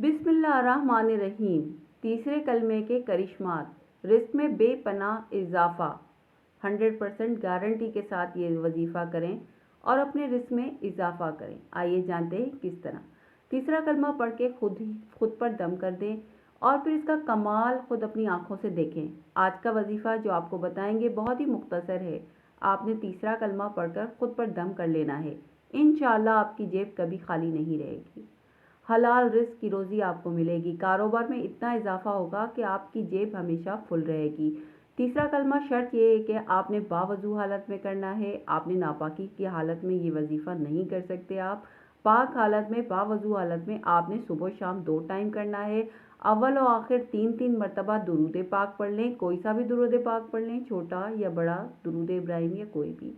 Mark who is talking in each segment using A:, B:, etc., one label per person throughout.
A: बिस्मिल्लाहिर्रहमानिर्रहीम। तीसरे कलमे के करिश्मात। रिस्क में बेपनाह इजाफ़ा। 100% गारंटी के साथ ये वजीफ़ा करें और अपने रिस्क में इजाफ़ा करें। आइए जानते हैं किस तरह। तीसरा कलमा पढ़ के खुद पर दम कर दें और फिर इसका कमाल खुद अपनी आंखों से देखें। आज का वजीफ़ा जो आपको बताएंगे बहुत ही मुख्तसर है। आपने तीसरा कलमा पढ़कर खुद पर दम कर लेना है। इंशाअल्लाह आपकी जेब कभी खाली नहीं रहेगी। हलाल रिस्क की रोज़ी आपको मिलेगी। कारोबार में इतना इजाफा होगा कि आपकी जेब हमेशा फुल रहेगी। तीसरा कलमा शर्त ये है कि आपने बावजू हालत में करना है। आपने नापाकी की हालत में ये वजीफ़ा नहीं कर सकते। आप पाक हालत में, बावजू हालत में आपने सुबह शाम 2 टाइम करना है। अव्वल और आखिर 3-3 मरतबा दुरूद पाक पढ़ लें। कोई सा भी दुरूद पाक पढ़ लें, छोटा या बड़ा, दुरूद इब्राहिम या कोई भी।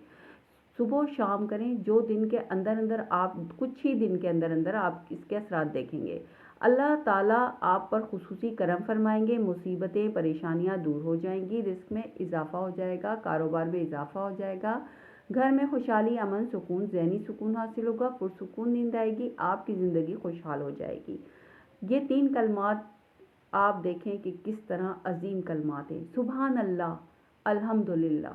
A: सुबह शाम करें। जो दिन के अंदर अंदर आप कुछ ही दिन के अंदर अंदर आप इसके असरात देखेंगे। अल्लाह ताला आप पर खुसूसी करम फरमाएंगे। मुसीबतें परेशानियां दूर हो जाएंगी। रिस्क में इजाफा हो जाएगा। कारोबार में इजाफा हो जाएगा। घर में खुशहाली, अमन, सुकून, ज़हनी सुकून हासिल होगा। पुरसुकून नींद आएगी। आपकी ज़िंदगी खुशहाल हो जाएगी। ये 3 कलमात आप देखें कि किस तरह अजीम कलमात हैं। सुबहान अल्लाह, अल्हम्दुलिल्लाह,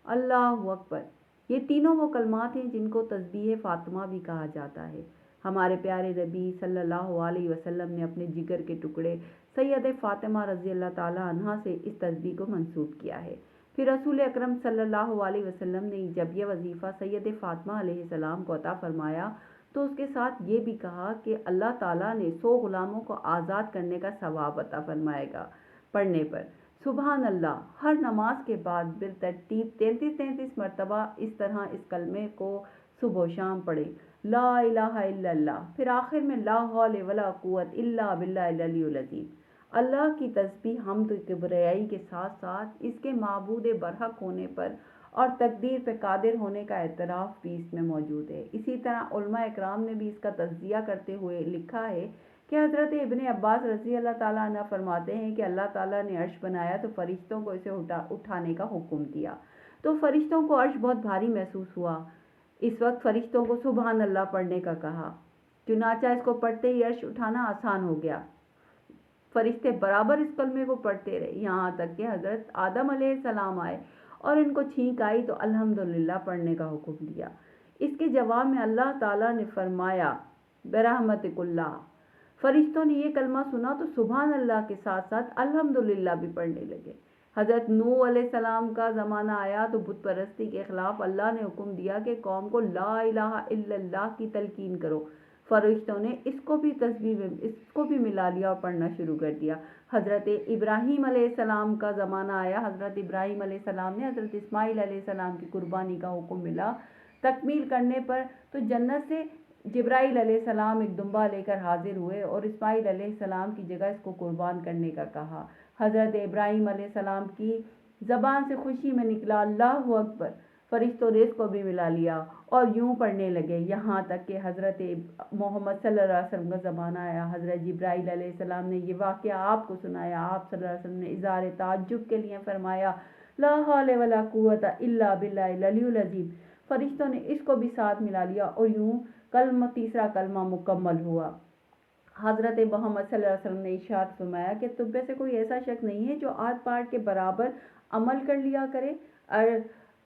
A: अल्लाहु अकबर। ये तीनों वो कलमात हैं जिनको तस्बीह फ़ातिमा भी कहा जाता है। हमारे प्यारे नबी सल्लल्लाहु अलैहि वसल्लम ने अपने जिगर के टुकड़े सैयद फ़ातिमा रज़ी अल्लाह ताला अन्हा से इस तस्बीह को मंसूब किया है। फिर रसूल अकरम सल्लल्लाहु अलैहि वसल्लम ने जब यह वजीफ़ा सैयद फ़ातिमा अलैहिस्सलाम को अता फरमाया तो उसके साथ ये भी कहा कि अल्लाह ताला ने 100 गुलामों को आज़ाद करने का सवाब अता फरमाएगा। पढ़ने पर सुबहान अल्लाह। हर नमाज के बाद बिलतरतीब 33-33 मरतबा इस तरह इस कलमे को सुबह शाम पढ़ें। ला इलाहा इल्लल्लाह। फिर आखिर में ला हौल वला कुव्वत इल्ला बिल्लाहिल अलियुल अज़ीम। अल्लाह की तस्बीह हम्द किबरियाई के साथ साथ इसके माबूद बरहक होने पर और तकदीर पे कादिर होने का एतराफ़ भी इसमें मौजूद है। इसी तरह उलमा इकराम ने भी इसका तज़किया करते हुए लिखा है कि हज़रत इब्ने अब्बास रज़ी अल्लाह ताला अन्हु फरमाते हैं कि अल्लाह ताला ने अर्श बनाया तो फरिश्तों को इसे उठाने का हुक्म दिया तो फरिश्तों को अर्श बहुत भारी महसूस हुआ। इस वक्त फरिश्तों को सुबहान अल्लाह पढ़ने का कहा। चुनाचा इसको पढ़ते ही अर्श उठाना आसान हो गया। फरिश्ते बराबर इस कलमे को पढ़ते रहे यहाँ तक कि हज़रत आदम अलैहिस्सलाम आए और इनको छींक आई तो अल्हम्दुलिल्लाह पढ़ने का हुक्म दिया। इसके जवाब में अल्लाह ताला ने फरमाया बरहमतिकुल्लाह। फरिश्तों ने ये कलमा सुना तो सुभान अल्लाह के साथ साथ अल्हम्दुलिल्लाह भी पढ़ने लगे। हज़रत नूह अलैहिस्सलाम का ज़माना आया तो बुत परस्ती के ख़िलाफ़ अल्लाह ने हुक्म दिया कि कौम को ला इलाहा इल्लल्लाह की तलकीन करो। फरिश्तों ने इसको भी मिला लिया और पढ़ना शुरू कर दिया। हज़रत इब्राहीम अलैहिस्सलाम का ज़माना आया। हज़रत इब्राहीम अलैहिस्सलाम ने हज़रत इस्माईल अलैहिस्सलाम की कुर्बानी का हुक्म मिला। तकमील करने पर तो जन्नत से जिब्राईल अलैहिस्सलाम एक दुम्बा लेकर हाजिर हुए और इस्माईल अलैहिस्सलाम की जगह इसको कुर्बान करने का कहा। हज़रत इब्राहीम अलैहिस्सलाम की ज़बान से खुशी में निकला अल्लाहु अकबर। फरिश्तों ने इसको भी मिला लिया और यूं पढ़ने लगे यहाँ तक कि हज़रत मोहम्मद सल्लल्लाहु अलैहि वसल्लम का ज़माना आया। हज़रत जिब्राईल अलैहिस्सलाम ने ये वाक़या आपको सुनाया। आप सल्लल्लाहु अलैहि वसल्लम ने इज़हार ताज्जुब के लिए फरमाया ला हौल वला कुव्वता इल्ला बिल्लाहिल अलियुल अज़ीम। फरिश्तों ने इसको भी साथ मिला लिया और यूं तीसरा कलमा मुकम्मल हुआ। हज़रत मोहम्मद सल्लल्लाहु अलैहि वसल्लम ने इरशाद फरमाया कि तुम में से कोई ऐसा शख्स नहीं है जो आध पाठ के बराबर अमल कर लिया करे।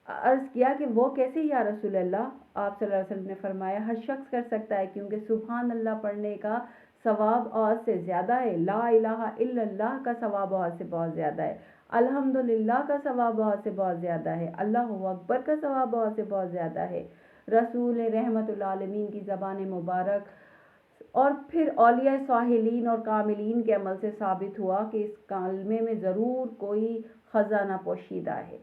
A: अर्ज़ किया कि वो कैसे या रसूल अल्लाह। आप सल्लल्लाहु अलैहि वसल्लम ने फरमाया हर शख्स कर सकता है क्योंकि सुभान अल्लाह पढ़ने का सवाब और से ज़्यादा है। ला इलाहा इल्लल्लाह का सवाब और से बहुत ज़्यादा है। अल्हम्दुलिल्लाह का सवाब और से बहुत ज़्यादा है। अल्लाहु अकबर का सवाब और से बहुत ज़्यादा है। रसूल रहमतुल आलमीन की ज़बान मुबारक और फिर औलिया साहिलीन और कामिलीन के अमल से साबित हुआ कि इस कलमे में ज़रूर कोई ख़जाना पोशीदा है।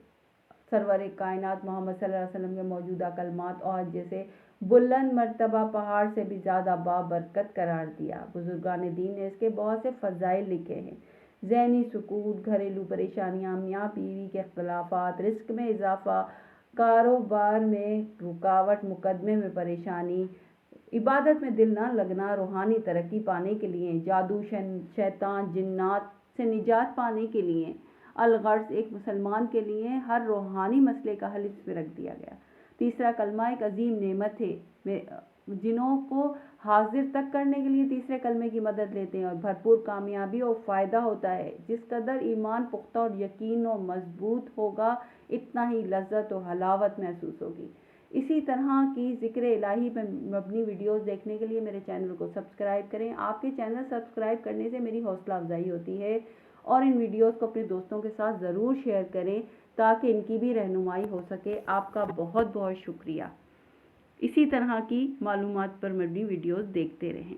A: सरवर कायनात मोहम्मद सल्लल्लाहु अलैहि वसल्लम के मौजूदा कलमात और जैसे बुलंद मर्तबा पहाड़ से भी ज़्यादा बाबरकत करार दिया। बुजुर्गान दीन ने इसके बहुत से फ़ज़ाइल लिखे हैं। ज़हनी सुकून, घरेलू परेशानियाँ, मियाँ बीवी के इख्तलाफात, रिस्क में इजाफ़ा, कारोबार में रुकावट, मुकदमे में परेशानी, इबादत में दिल ना लगना, रूहानी तरक्की पाने के लिए, जादू, शैतान, जिन्नात से निजात पाने के लिए, अलगर्ज एक मुसलमान के लिए हर रूहानी मसले का हल इसमें रख दिया गया। तीसरा कलमा एक अजीम नेमत है जिनों को हाजिर तक करने के लिए तीसरे कलमे की मदद लेते हैं और भरपूर कामयाबी और फ़ायदा होता है। जिस कदर ईमान पुख्ता और यकीन और मजबूत होगा, इतना ही लज्जत और हलावत महसूस होगी। इसी तरह की ज़िक्र इलाही पर मबनी वीडियोस देखने के लिए मेरे चैनल को सब्सक्राइब करें। आपके चैनल सब्सक्राइब करने से मेरी हौसला अफजाई होती है और इन वीडियोस को अपने दोस्तों के साथ ज़रूर शेयर करें ताकि इनकी भी रहनुमाई हो सके। आपका बहुत बहुत शुक्रिया। इसी तरह की मालूमात पर मबनी वीडियोस देखते रहें।